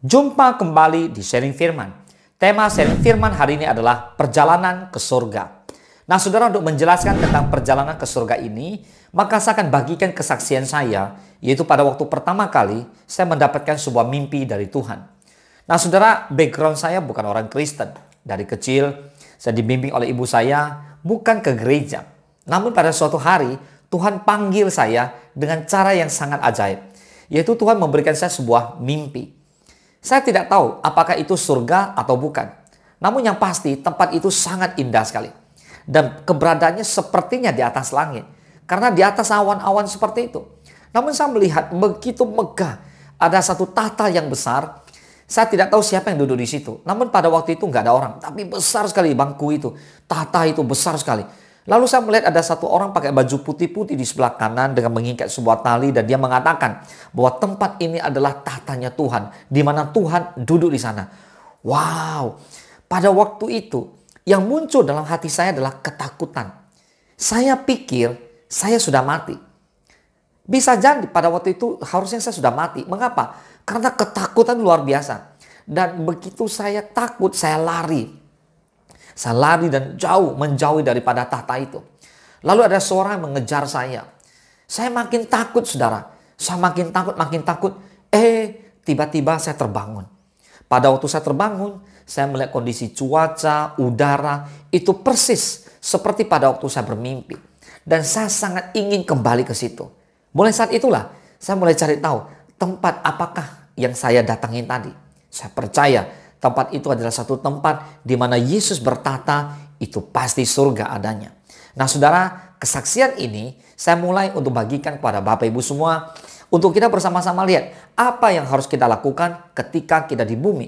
Jumpa kembali di Sharing Firman. Tema Sharing Firman hari ini adalah perjalanan ke surga. Nah, saudara, untuk menjelaskan tentang perjalanan ke surga ini, maka saya akan bagikan kesaksian saya, yaitu pada waktu pertama kali saya mendapatkan sebuah mimpi dari Tuhan. Nah, saudara, background saya bukan orang Kristen. Dari kecil, saya dibimbing oleh ibu saya bukan ke gereja. Namun pada suatu hari, Tuhan panggil saya dengan cara yang sangat ajaib, yaitu Tuhan memberikan saya sebuah mimpi. Saya tidak tahu apakah itu surga atau bukan. Namun yang pasti tempat itu sangat indah sekali. Dan keberadaannya sepertinya di atas langit. Karena di atas awan-awan seperti itu. Namun saya melihat begitu megah. Ada satu tahta yang besar. Saya tidak tahu siapa yang duduk di situ. Namun pada waktu itu nggak ada orang. Tapi besar sekali bangku itu. Tahta itu besar sekali. Lalu saya melihat ada satu orang pakai baju putih-putih di sebelah kanan dengan mengikat sebuah tali, dan dia mengatakan bahwa tempat ini adalah tahtanya Tuhan, di mana Tuhan duduk di sana. Wow, pada waktu itu yang muncul dalam hati saya adalah ketakutan. Saya pikir saya sudah mati. Bisa jadi pada waktu itu harusnya saya sudah mati. Mengapa? Karena ketakutan luar biasa. Dan begitu saya takut, saya lari. Saya lari dan menjauhi daripada tahta itu. Lalu ada seorang yang mengejar saya. Saya makin takut, saudara. Saya makin takut. Tiba-tiba saya terbangun. Pada waktu saya terbangun, saya melihat kondisi cuaca, udara, itu persis seperti pada waktu saya bermimpi. Dan saya sangat ingin kembali ke situ. Mulai saat itulah, saya mulai cari tahu tempat apakah yang saya datangin tadi. Saya percaya tempat itu adalah satu tempat di mana Yesus bertata, itu pasti surga adanya. Nah, saudara, kesaksian ini saya mulai untuk bagikan kepada Bapak Ibu semua, untuk kita bersama-sama lihat apa yang harus kita lakukan ketika kita di bumi.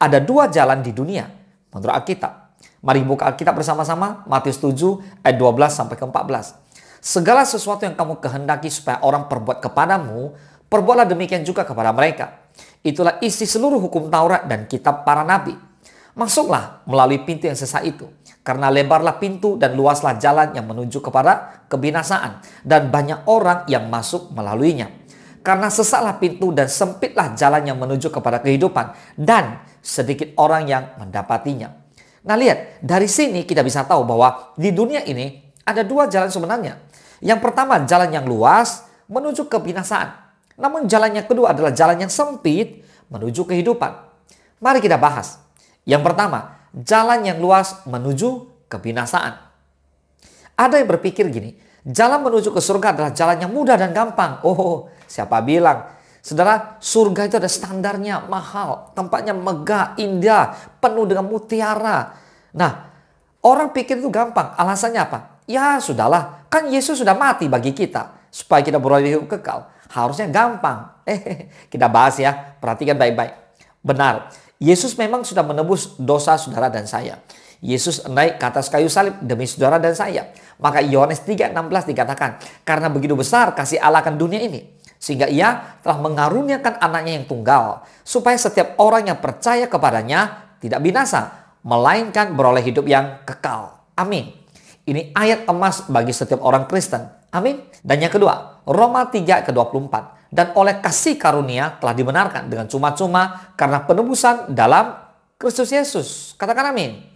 Ada dua jalan di dunia menurut Alkitab. Mari buka Alkitab bersama-sama, Matius 7 ayat 12 sampai ke 14. Segala sesuatu yang kamu kehendaki supaya orang perbuat kepadamu, perbuatlah demikian juga kepada mereka. Itulah isi seluruh hukum Taurat dan kitab para nabi. Masuklah melalui pintu yang sesak itu. Karena lebarlah pintu dan luaslah jalan yang menuju kepada kebinasaan. Dan banyak orang yang masuk melaluinya. Karena sesaklah pintu dan sempitlah jalan yang menuju kepada kehidupan. Dan sedikit orang yang mendapatinya. Nah, lihat, dari sini kita bisa tahu bahwa di dunia ini ada dua jalan sebenarnya. Yang pertama, jalan yang luas menuju kebinasaan. Namun jalan yang kedua adalah jalan yang sempit menuju kehidupan. Mari kita bahas. Yang pertama, jalan yang luas menuju kebinasaan. Ada yang berpikir gini, jalan menuju ke surga adalah jalan yang mudah dan gampang. Oh, siapa bilang? Saudara, surga itu ada standarnya, mahal, tempatnya megah, indah, penuh dengan mutiara. Nah, orang pikir itu gampang. Alasannya apa? Ya sudahlah, kan Yesus sudah mati bagi kita supaya kita beroleh hidup kekal. Harusnya gampang. Kita bahas ya. Perhatikan baik-baik. Benar. Yesus memang sudah menebus dosa saudara dan saya. Yesus naik ke atas kayu salib demi saudara dan saya. Maka Yohanes 3:16 dikatakan, karena begitu besar kasih Allah akan dunia ini, sehingga ia telah mengaruniakan anaknya yang tunggal, supaya setiap orang yang percaya kepadanya tidak binasa, melainkan beroleh hidup yang kekal. Amin. Ini ayat emas bagi setiap orang Kristen. Amin. Dan yang kedua, Roma 3:24. Dan oleh kasih karunia telah dibenarkan dengan cuma-cuma karena penebusan dalam Kristus Yesus. Katakan amin.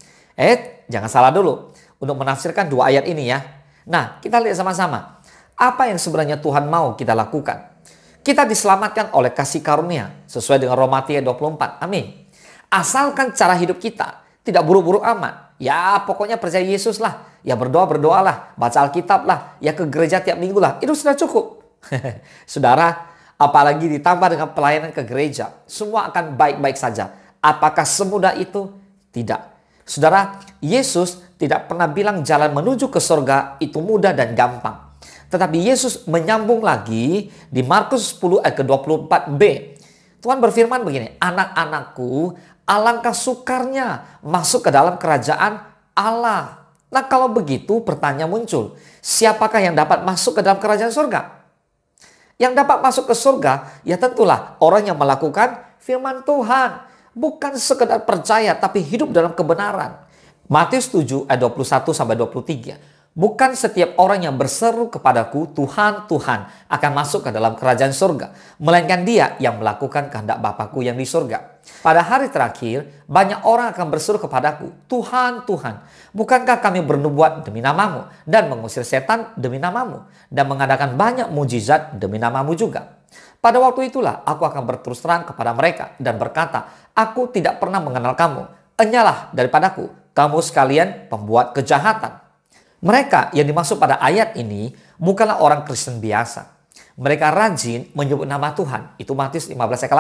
Jangan salah dulu untuk menafsirkan dua ayat ini ya. Nah, kita lihat sama-sama. Apa yang sebenarnya Tuhan mau kita lakukan? Kita diselamatkan oleh kasih karunia sesuai dengan Roma 3:24. Amin. Asalkan cara hidup kita tidak buruk-buruk amat. Ya pokoknya percaya Yesus lah. Ya berdoalah, baca Alkitab lah, ya ke gereja tiap minggu lah. Itu sudah cukup. Saudara, apalagi ditambah dengan pelayanan ke gereja, semua akan baik-baik saja. Apakah semudah itu? Tidak. Saudara, Yesus tidak pernah bilang jalan menuju ke surga itu mudah dan gampang. Tetapi Yesus menyambung lagi di Markus 10 ayat ke-24b. Tuhan berfirman begini, anak-anakku, alangkah sukarnya masuk ke dalam kerajaan Allah. Nah, kalau begitu pertanyaan muncul, siapakah yang dapat masuk ke dalam kerajaan surga? Yang dapat masuk ke surga, ya tentulah orang yang melakukan firman Tuhan. Bukan sekedar percaya, tapi hidup dalam kebenaran. Matius 7 ayat 21 sampai 23. Bukan setiap orang yang berseru kepadaku, Tuhan, Tuhan, akan masuk ke dalam kerajaan surga. Melainkan dia yang melakukan kehendak Bapakku yang di surga. Pada hari terakhir, banyak orang akan berseru kepadaku, Tuhan, Tuhan, bukankah kami bernubuat demi namamu, dan mengusir setan demi namamu, dan mengadakan banyak mujizat demi namamu juga. Pada waktu itulah aku akan berterus terang kepada mereka dan berkata, aku tidak pernah mengenal kamu. Enyalah daripadaku, kamu sekalian pembuat kejahatan. Mereka yang dimaksud pada ayat ini bukanlah orang Kristen biasa. Mereka rajin menyebut nama Tuhan. Itu Matius 15 ayat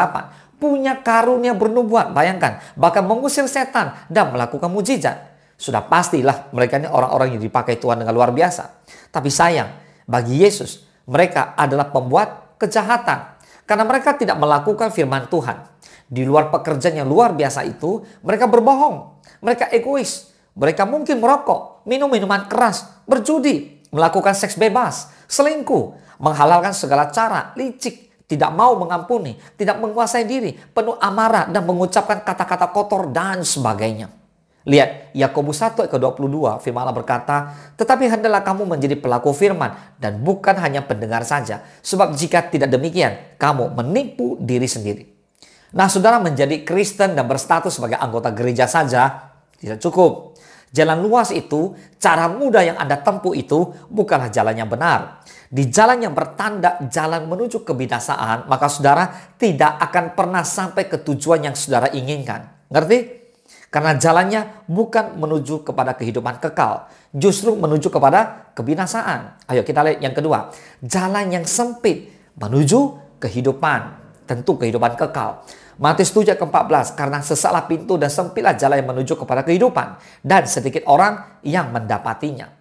8. Punya karunia bernubuat, bayangkan. Bahkan mengusir setan dan melakukan mujizat. Sudah pastilah mereka ini orang-orang yang dipakai Tuhan dengan luar biasa. Tapi sayang, bagi Yesus, mereka adalah pembuat kejahatan. Karena mereka tidak melakukan firman Tuhan. Di luar pekerjaan yang luar biasa itu, mereka berbohong. Mereka egois. Mereka mungkin merokok, minum minuman keras, berjudi, melakukan seks bebas, selingkuh, menghalalkan segala cara, licik, tidak mau mengampuni, tidak menguasai diri, penuh amarah dan mengucapkan kata-kata kotor dan sebagainya. Lihat, Yakobus 1 ayat ke-22, firman Allah berkata, tetapi hendaklah kamu menjadi pelaku firman dan bukan hanya pendengar saja, sebab jika tidak demikian, kamu menipu diri sendiri. Nah, saudara, menjadi Kristen dan berstatus sebagai anggota gereja saja tidak cukup. Jalan luas itu, cara mudah yang Anda tempuh itu bukanlah jalan yang benar. Di jalan yang bertanda jalan menuju kebinasaan, maka saudara tidak akan pernah sampai ke tujuan yang saudara inginkan. Ngerti? Karena jalannya bukan menuju kepada kehidupan kekal, justru menuju kepada kebinasaan. Ayo kita lihat yang kedua. Jalan yang sempit menuju kehidupan, tentu kehidupan kekal. Matius 7 ayat ke-14, karena sesaklah pintu dan sempitlah jalan yang menuju kepada kehidupan, dan sedikit orang yang mendapatinya.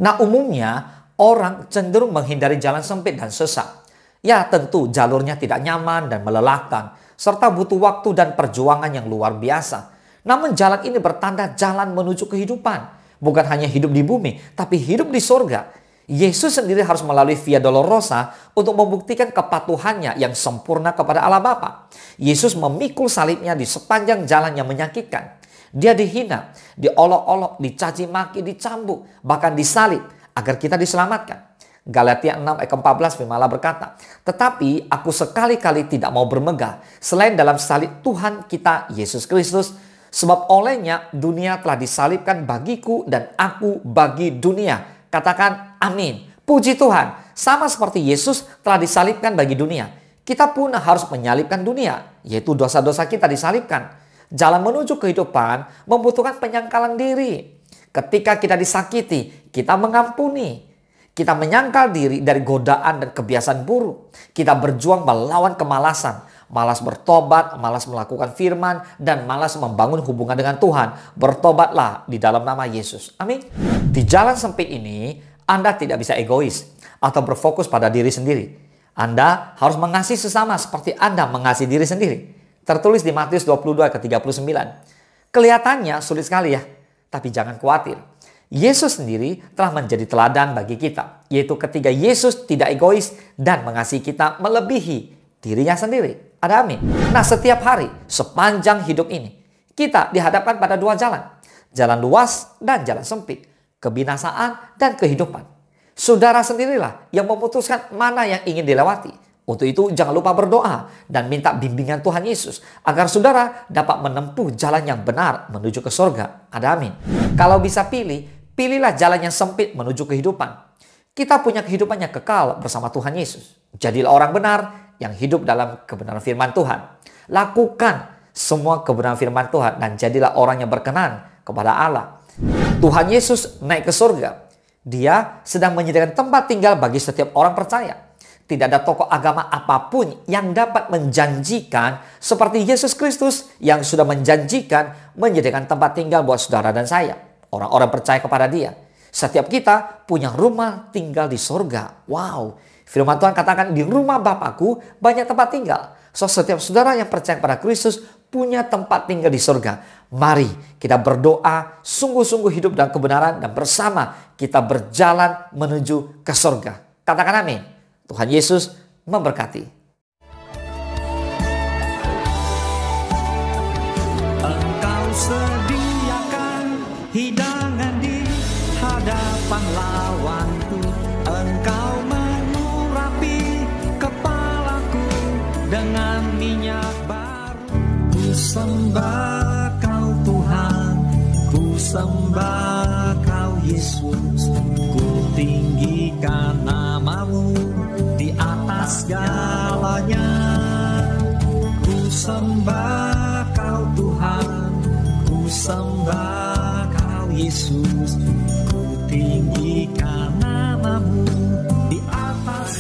Nah, umumnya orang cenderung menghindari jalan sempit dan sesak. Ya, tentu jalurnya tidak nyaman dan melelahkan, serta butuh waktu dan perjuangan yang luar biasa. Namun jalan ini bertanda jalan menuju kehidupan. Bukan hanya hidup di bumi, tapi hidup di surga. Yesus sendiri harus melalui Via Dolorosa untuk membuktikan kepatuhannya yang sempurna kepada Allah Bapa. Yesus memikul salibnya di sepanjang jalan yang menyakitkan. Dia dihina, diolok-olok, dicaci maki, dicambuk, bahkan disalib agar kita diselamatkan. Galatia 6 ayat 14 firman Allah berkata, tetapi aku sekali-kali tidak mau bermegah selain dalam salib Tuhan kita Yesus Kristus, sebab olehnya dunia telah disalibkan bagiku dan aku bagi dunia. Katakan amin. Puji Tuhan. Sama seperti Yesus telah disalibkan bagi dunia, kita pun harus menyalibkan dunia, yaitu dosa-dosa kita disalibkan. Jalan menuju kehidupan membutuhkan penyangkalan diri. Ketika kita disakiti, kita mengampuni. Kita menyangkal diri dari godaan dan kebiasaan buruk. Kita berjuang melawan kemalasan. Malas bertobat, malas melakukan firman, dan malas membangun hubungan dengan Tuhan. Bertobatlah di dalam nama Yesus. Amin. Di jalan sempit ini, Anda tidak bisa egois atau berfokus pada diri sendiri. Anda harus mengasihi sesama seperti Anda mengasihi diri sendiri. Tertulis di Matius 22 ayat 39. Kelihatannya sulit sekali ya, tapi jangan khawatir. Yesus sendiri telah menjadi teladan bagi kita, yaitu ketika Yesus tidak egois dan mengasihi kita melebihi dirinya sendiri. Ada amin. Nah, setiap hari sepanjang hidup ini kita dihadapkan pada dua jalan. Jalan luas dan jalan sempit. Kebinasaan dan kehidupan. Saudara sendirilah yang memutuskan mana yang ingin dilewati. Untuk itu jangan lupa berdoa dan minta bimbingan Tuhan Yesus agar saudara dapat menempuh jalan yang benar menuju ke surga. Ada amin. Kalau bisa pilih, pilihlah jalan yang sempit menuju kehidupan. Kita punya kehidupan yang kekal bersama Tuhan Yesus. Jadilah orang benar yang hidup dalam kebenaran firman Tuhan. Lakukan semua kebenaran firman Tuhan dan jadilah orang yang berkenan kepada Allah. Tuhan Yesus naik ke surga. Dia sedang menyediakan tempat tinggal bagi setiap orang percaya. Tidak ada tokoh agama apapun yang dapat menjanjikan seperti Yesus Kristus yang sudah menjanjikan menyediakan tempat tinggal buat saudara dan saya. Orang-orang percaya kepada Dia. Setiap kita punya rumah tinggal di surga. Wow. Firman Tuhan katakan di rumah Bapakku banyak tempat tinggal. So, setiap saudara yang percaya kepada Kristus punya tempat tinggal di surga. Mari kita berdoa, sungguh-sungguh hidup dalam kebenaran dan bersama kita berjalan menuju ke surga. Katakan amin. Tuhan Yesus memberkati. Engkau sediakan hidangan di hadapan pahlawanku, Engkau mengurapi kepalaku dengan minyak baru. Ku sembah Kau Tuhan, ku sembah Kau Yesus, ku tinggikan nama-Mu di atas segalanya. Ku sembah Kau Tuhan, ku sembah Kau Yesus, ku tinggikan nama-Mu di atas.